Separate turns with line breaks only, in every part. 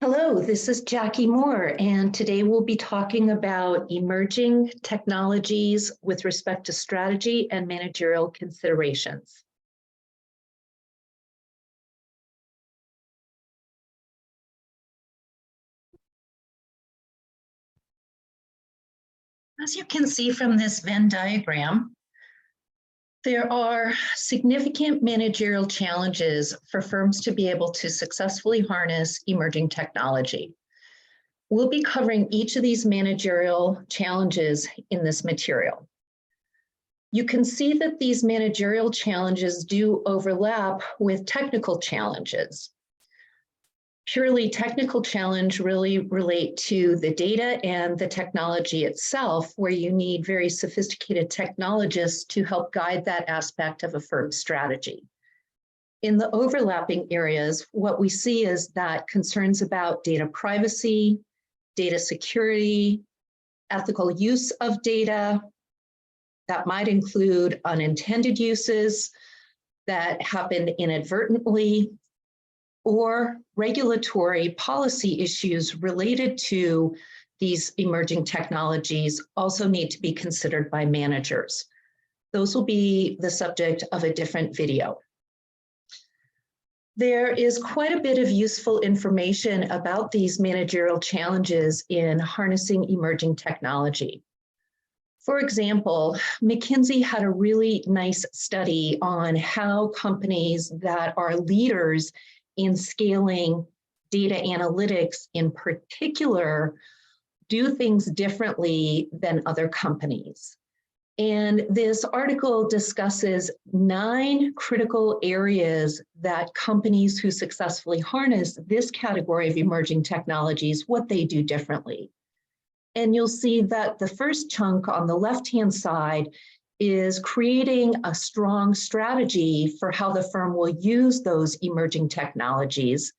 Hello, this is Jackie Moore, and today we'll be talking about emerging technologies with respect to strategy and managerial considerations. As you can see from this Venn diagram, there are significant managerial challenges for firms to be able to successfully harness emerging technology. We'll be covering each of these managerial challenges in this material. You can see that these managerial challenges do overlap with technical challenges. Purely technical challenge really relate to the data and the technology itself, where you need very sophisticated technologists to help guide that aspect of a firm's strategy. In the overlapping areas, what we see is that concerns about data privacy, data security, ethical use of data, that might include unintended uses that happen inadvertently, or regulatory policy issues related to these emerging technologies also need to be considered by managers. Those will be the subject of a different video. There is quite a bit of useful information about these managerial challenges in harnessing emerging technology. For example, McKinsey had a really nice study on how companies that are leaders in scaling data analytics in particular do things differently than other companies. And this article discusses 9 critical areas that companies who successfully harness this category of emerging technologies, what they do differently. And you'll see that the first chunk on the left-hand side is creating a strong strategy for how the firm will use those emerging technologies,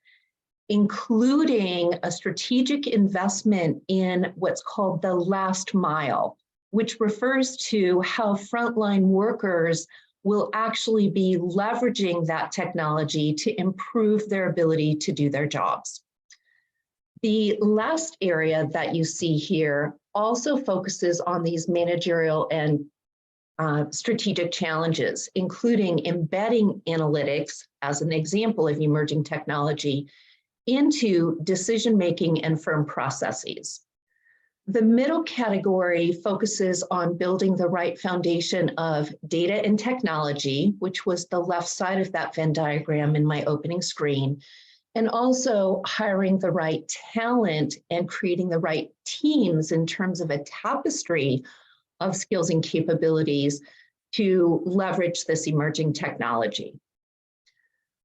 including a strategic investment in what's called the last mile, which refers to how frontline workers will actually be leveraging that technology to improve their ability to do their jobs. The last area that you see here also focuses on these managerial and strategic challenges, including embedding analytics as an example of emerging technology into decision-making and firm processes. The middle category focuses on building the right foundation of data and technology, which was the left side of that Venn diagram in my opening screen, and also hiring the right talent and creating the right teams in terms of a tapestry of skills and capabilities to leverage this emerging technology.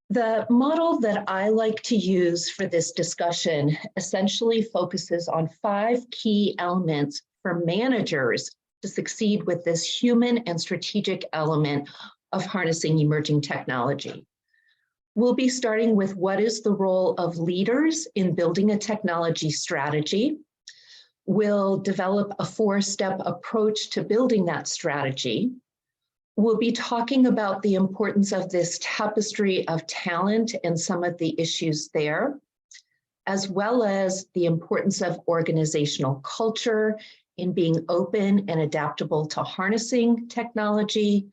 The model that I like to use for this discussion essentially focuses on 5 key elements for managers to succeed with this human and strategic element of harnessing emerging technology. We'll be starting with what is the role of leaders in building a technology strategy. We'll develop a 4-step approach to building that strategy. We'll be talking about the importance of this tapestry of talent and some of the issues there, as well as the importance of organizational culture in being open and adaptable to harnessing technology.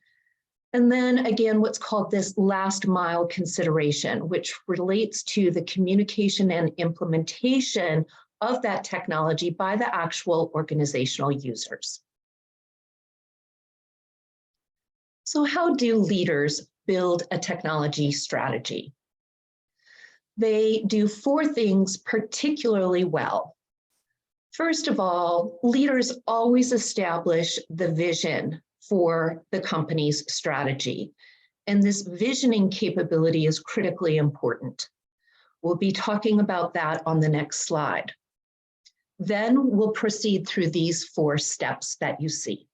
And then again, what's called this last mile consideration, which relates to the communication and implementation of that technology by the actual organizational users. So how do leaders build a technology strategy? They do 4 things particularly well. First of all, leaders always establish the vision for the company's strategy. And this visioning capability is critically important. We'll be talking about that on the next slide. Then we'll proceed through these 4 steps that you see.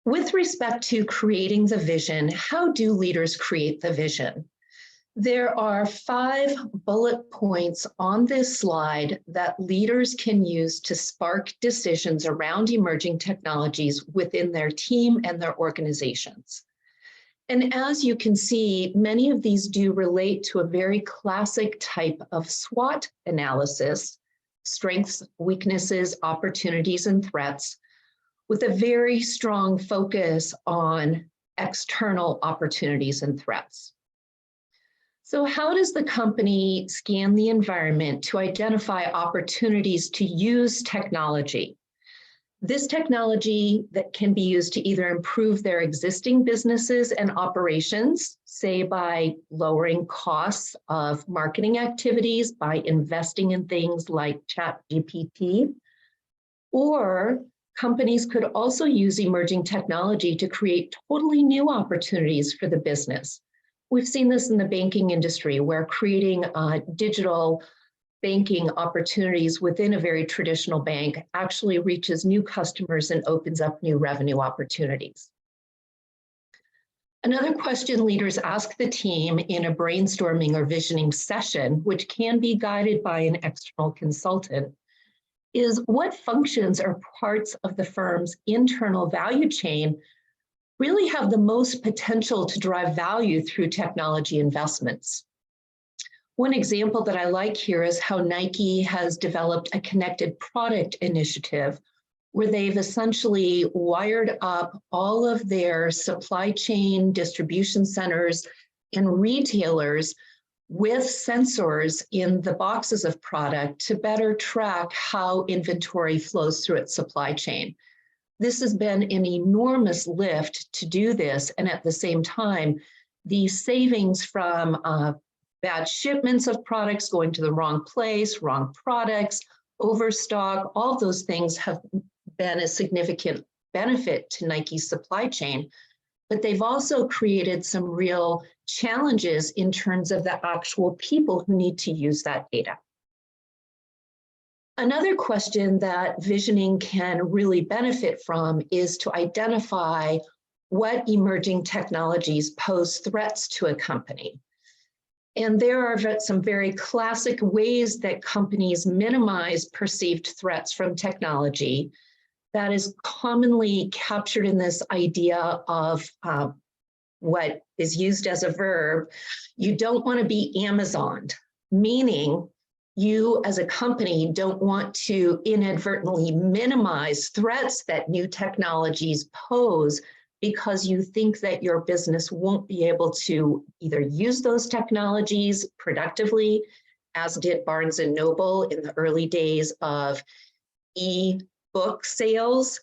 With respect to creating the vision, how do leaders create the vision? There are 5 bullet points on this slide that leaders can use to spark decisions around emerging technologies within their team and their organizations. And as you can see, many of these do relate to a very classic type of SWOT analysis: strengths, weaknesses, opportunities, and threats, with a very strong focus on external opportunities and threats. So how does the company scan the environment to identify opportunities to use technology? This technology that can be used to either improve their existing businesses and operations, say by lowering costs of marketing activities, by investing in things like ChatGPT, or companies could also use emerging technology to create totally new opportunities for the business. We've seen this in the banking industry, where creating digital banking opportunities within a very traditional bank actually reaches new customers and opens up new revenue opportunities. Another question leaders ask the team in a brainstorming or visioning session, which can be guided by an external consultant, is what functions or parts of the firm's internal value chain really have the most potential to drive value through technology investments. One example that I like here is how Nike has developed a connected product initiative where they've essentially wired up all of their supply chain, distribution centers, and retailers with sensors in the boxes of product to better track how inventory flows through its supply chain. This has been an enormous lift to do this, and at the same time, the savings from bad shipments of products going to the wrong place, wrong products, overstock, all those things have been a significant benefit to Nike's supply chain. But they've also created some real challenges in terms of the actual people who need to use that data. Another question that visioning can really benefit from is to identify what emerging technologies pose threats to a company. And there are some very classic ways that companies minimize perceived threats from technology that is commonly captured in this idea of what is used as a verb. You don't want to be Amazoned, meaning you as a company don't want to inadvertently minimize threats that new technologies pose because you think that your business won't be able to either use those technologies productively, as did Barnes & Noble in the early days of e-book sales.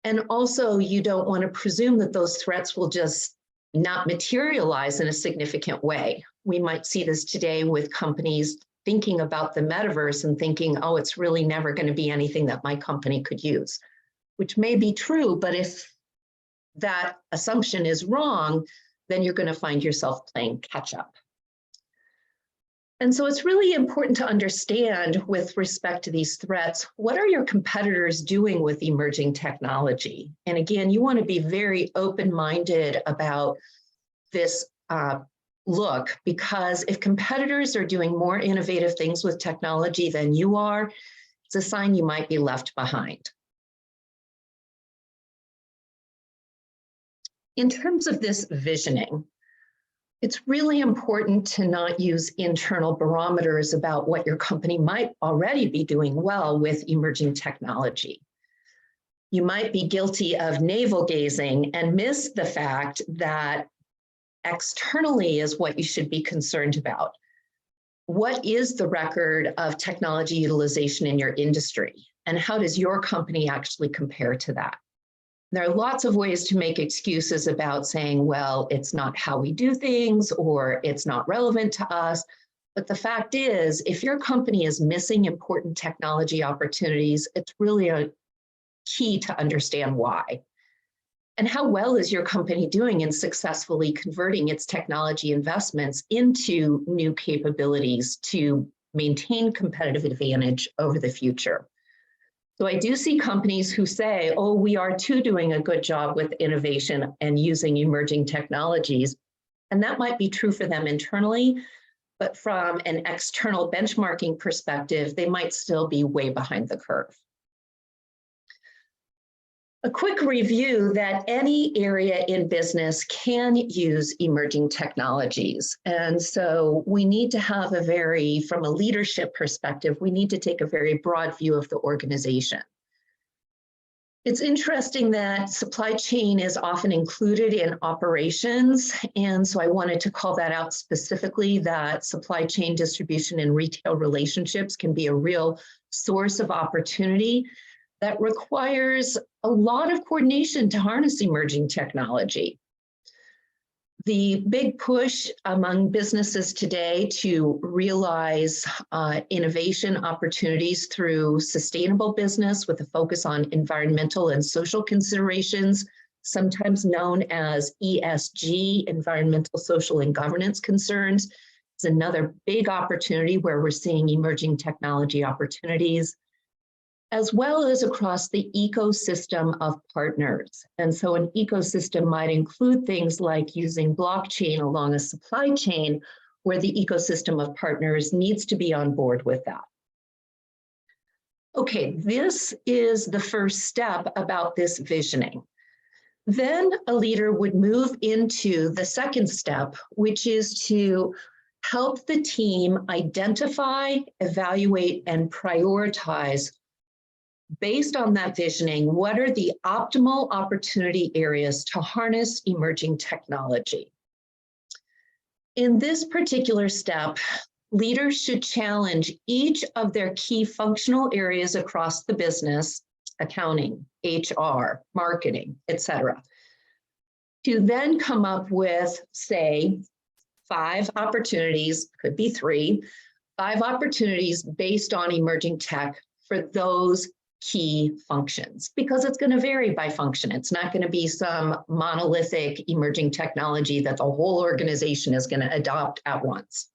And also you don't want to presume that those threats will just not materialize in a significant way. We might see this today with companies thinking about the metaverse and thinking, oh, it's really never going to be anything that my company could use, which may be true, but if that assumption is wrong, then you're going to find yourself playing catch up. And so it's really important to understand with respect to these threats, what are your competitors doing with emerging technology? And again, you want to be very open-minded about this look, because if competitors are doing more innovative things with technology than you are, it's a sign you might be left behind. In terms of this visioning, it's really important to not use internal barometers about what your company might already be doing well with emerging technology. You might be guilty of navel gazing and miss the fact that externally is what you should be concerned about. What is the record of technology utilization in your industry? And how does your company actually compare to that? There are lots of ways to make excuses about saying, well, it's not how we do things, or it's not relevant to us. But the fact is, if your company is missing important technology opportunities, it's really a key to understand why. And how well is your company doing in successfully converting its technology investments into new capabilities to maintain competitive advantage over the future? So I do see companies who say, oh, we are too doing a good job with innovation and using emerging technologies. And that might be true for them internally, but from an external benchmarking perspective, they might still be way behind the curve. A quick review that any area in business can use emerging technologies. And so we need to have from a leadership perspective, we need to take a very broad view of the organization. It's interesting that supply chain is often included in operations. And so I wanted to call that out specifically, that supply chain distribution and retail relationships can be a real source of opportunity that requires a lot of coordination to harness emerging technology. The big push among businesses today to realize innovation opportunities through sustainable business with a focus on environmental and social considerations, sometimes known as ESG, environmental, social, and governance concerns, is another big opportunity where we're seeing emerging technology opportunities, as well as across the ecosystem of partners. And so an ecosystem might include things like using blockchain along a supply chain, where the ecosystem of partners needs to be on board with that. Okay, this is the first step about this visioning. Then a leader would move into the second step, which is to help the team identify, evaluate, and prioritize, based on that visioning, what are the optimal opportunity areas to harness emerging technology? In this particular step, leaders should challenge each of their key functional areas across the business, accounting, HR, marketing, etc., to then come up with, say, 5 opportunities, could be 3, 5 opportunities based on emerging tech for those key functions, because it's going to vary by function. It's not going to be some monolithic emerging technology that the whole organization is going to adopt at once.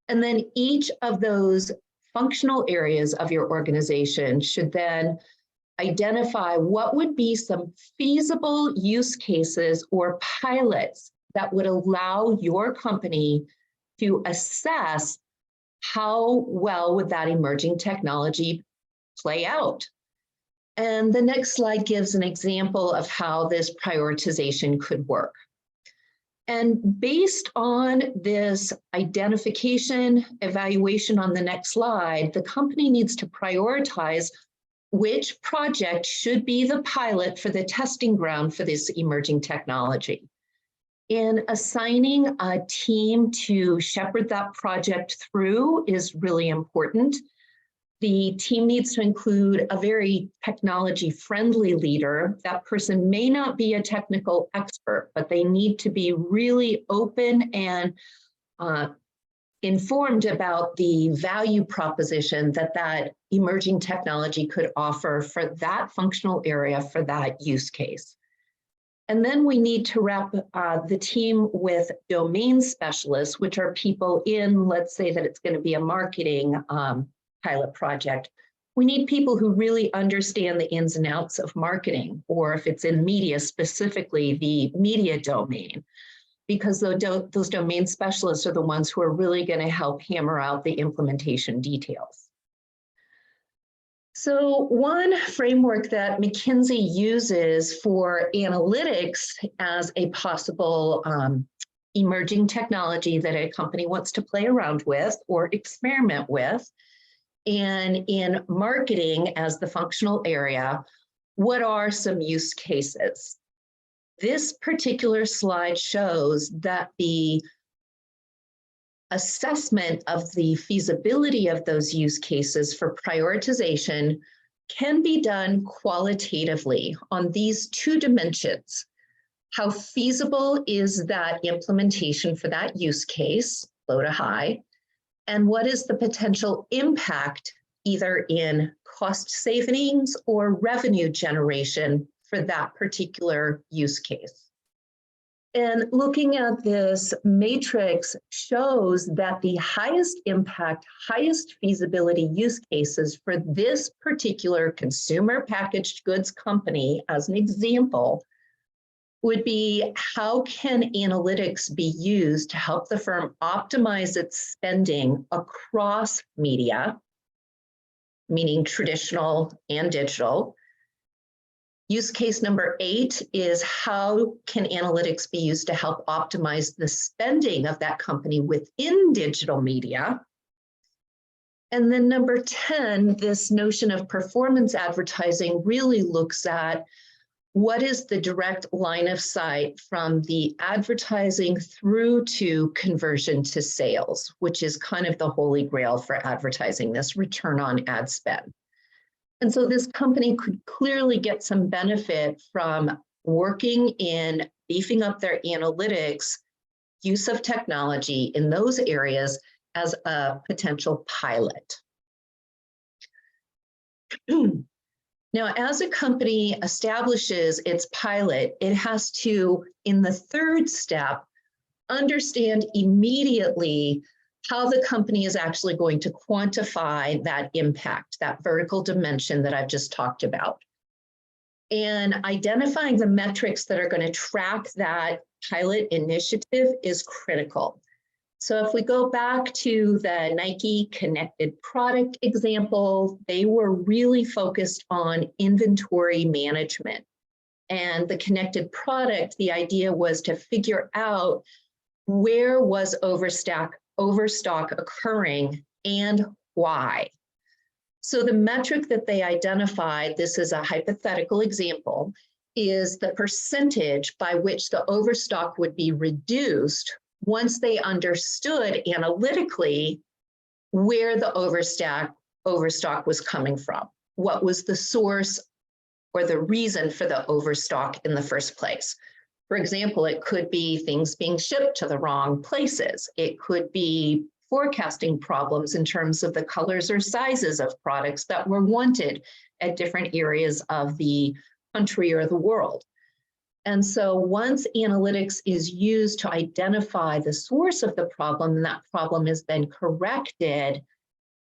And then each of those functional areas of your organization should then identify what would be some feasible use cases or pilots that would allow your company to assess how well would that emerging technology play out. And the next slide gives an example of how this prioritization could work. And based on this identification, evaluation on the next slide, the company needs to prioritize which project should be the pilot for the testing ground for this emerging technology. In assigning a team to shepherd that project through is really important. The team needs to include a very technology-friendly leader. That person may not be a technical expert, but they need to be really open and informed about the value proposition that emerging technology could offer for that functional area, for that use case. And then we need to wrap the team with domain specialists, which are people in, let's say that it's going to be a marketing pilot project. We need people who really understand the ins and outs of marketing, or if it's in media, specifically the media domain, because those domain specialists are the ones who are really going to help hammer out the implementation details. So one framework that McKinsey uses for analytics as a possible emerging technology that a company wants to play around with or experiment with, and in marketing as the functional area, what are some use cases? This particular slide shows that the assessment of the feasibility of those use cases for prioritization can be done qualitatively on these 2 dimensions. How feasible is that implementation for that use case, low to high, and what is the potential impact either in cost savings or revenue generation for that particular use case. And looking at this matrix shows that the highest impact, highest feasibility use cases for this particular consumer packaged goods company, as an example, would be how can analytics be used to help the firm optimize its spending across media, meaning traditional and digital, Use case number 8 is how can analytics be used to help optimize the spending of that company within digital media? And then number 10, this notion of performance advertising really looks at what is the direct line of sight from the advertising through to conversion to sales, which is kind of the holy grail for advertising, this return on ad spend. And so this company could clearly get some benefit from working in beefing up their analytics, use of technology in those areas as a potential pilot. Now, as a company establishes its pilot, it has to, in the third step, understand immediately how the company is actually going to quantify that impact, that vertical dimension that I've just talked about. And identifying the metrics that are going to track that pilot initiative is critical. So if we go back to the Nike connected product example, they were really focused on inventory management. And the connected product, the idea was to figure out where was overstock occurring and why. So the metric that they identified, this is a hypothetical example, is the percentage by which the overstock would be reduced once they understood analytically where the overstock was coming from, what was the source or the reason for the overstock in the first place. For example, it could be things being shipped to the wrong places. It could be forecasting problems in terms of the colors or sizes of products that were wanted at different areas of the country or the world. And so once analytics is used to identify the source of the problem, and that problem is then corrected,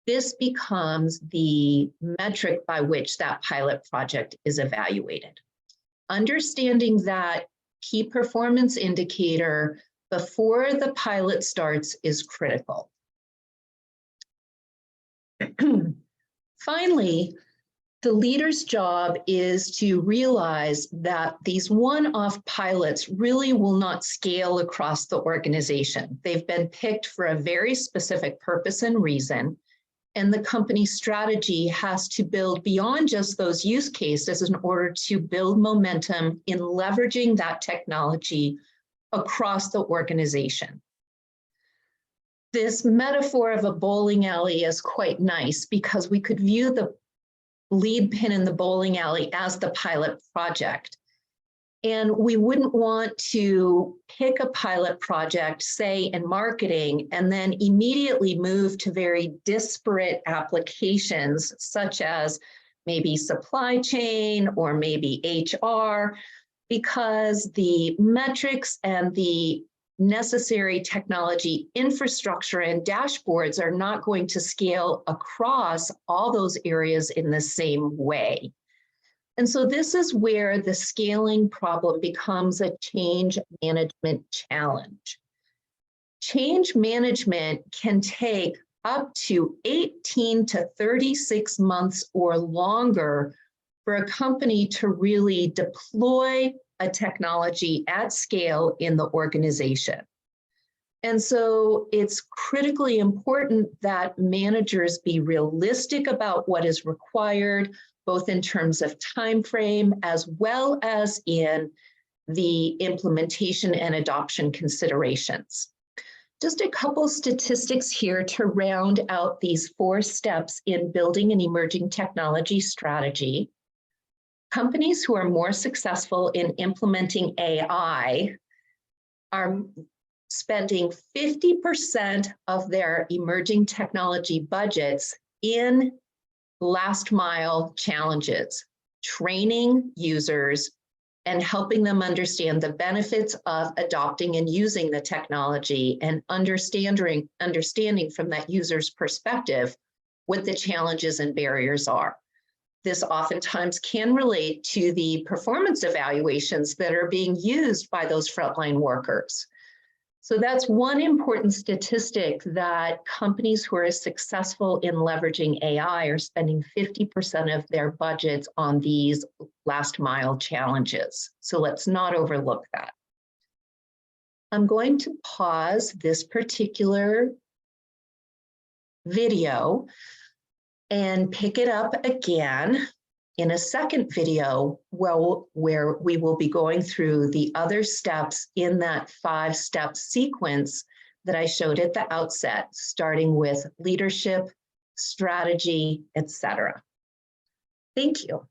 this becomes the metric by which that pilot project is evaluated. Understanding that key performance indicator before the pilot starts is critical. Finally, the leader's job is to realize that these one-off pilots really will not scale across the organization. They've been picked for a very specific purpose and reason, and the company's strategy has to build beyond just those use cases in order to build momentum in leveraging that technology across the organization. This metaphor of a bowling alley is quite nice because we could view the lead pin in the bowling alley as the pilot project. And we wouldn't want to pick a pilot project, say in marketing, and then immediately move to very disparate applications, such as maybe supply chain or maybe HR, because the metrics and the necessary technology infrastructure and dashboards are not going to scale across all those areas in the same way. And so this is where the scaling problem becomes a change management challenge. Change management can take up to 18 to 36 months or longer for a company to really deploy a technology at scale in the organization. And so it's critically important that managers be realistic about what is required, both in terms of time frame as well as in the implementation and adoption considerations. Just a couple statistics here to round out these 4 steps in building an emerging technology strategy. Companies who are more successful in implementing AI are spending 50% of their emerging technology budgets in last mile challenges, training users and helping them understand the benefits of adopting and using the technology and understanding from that user's perspective what the challenges and barriers are. This oftentimes can relate to the performance evaluations that are being used by those frontline workers. So that's one important statistic, that companies who are successful in leveraging AI are spending 50% of their budgets on these last mile challenges. So let's not overlook that. I'm going to pause this particular video and pick it up again in a second video where we will be going through the other steps in that 5-step sequence that I showed at the outset, starting with leadership, strategy, etc. Thank you.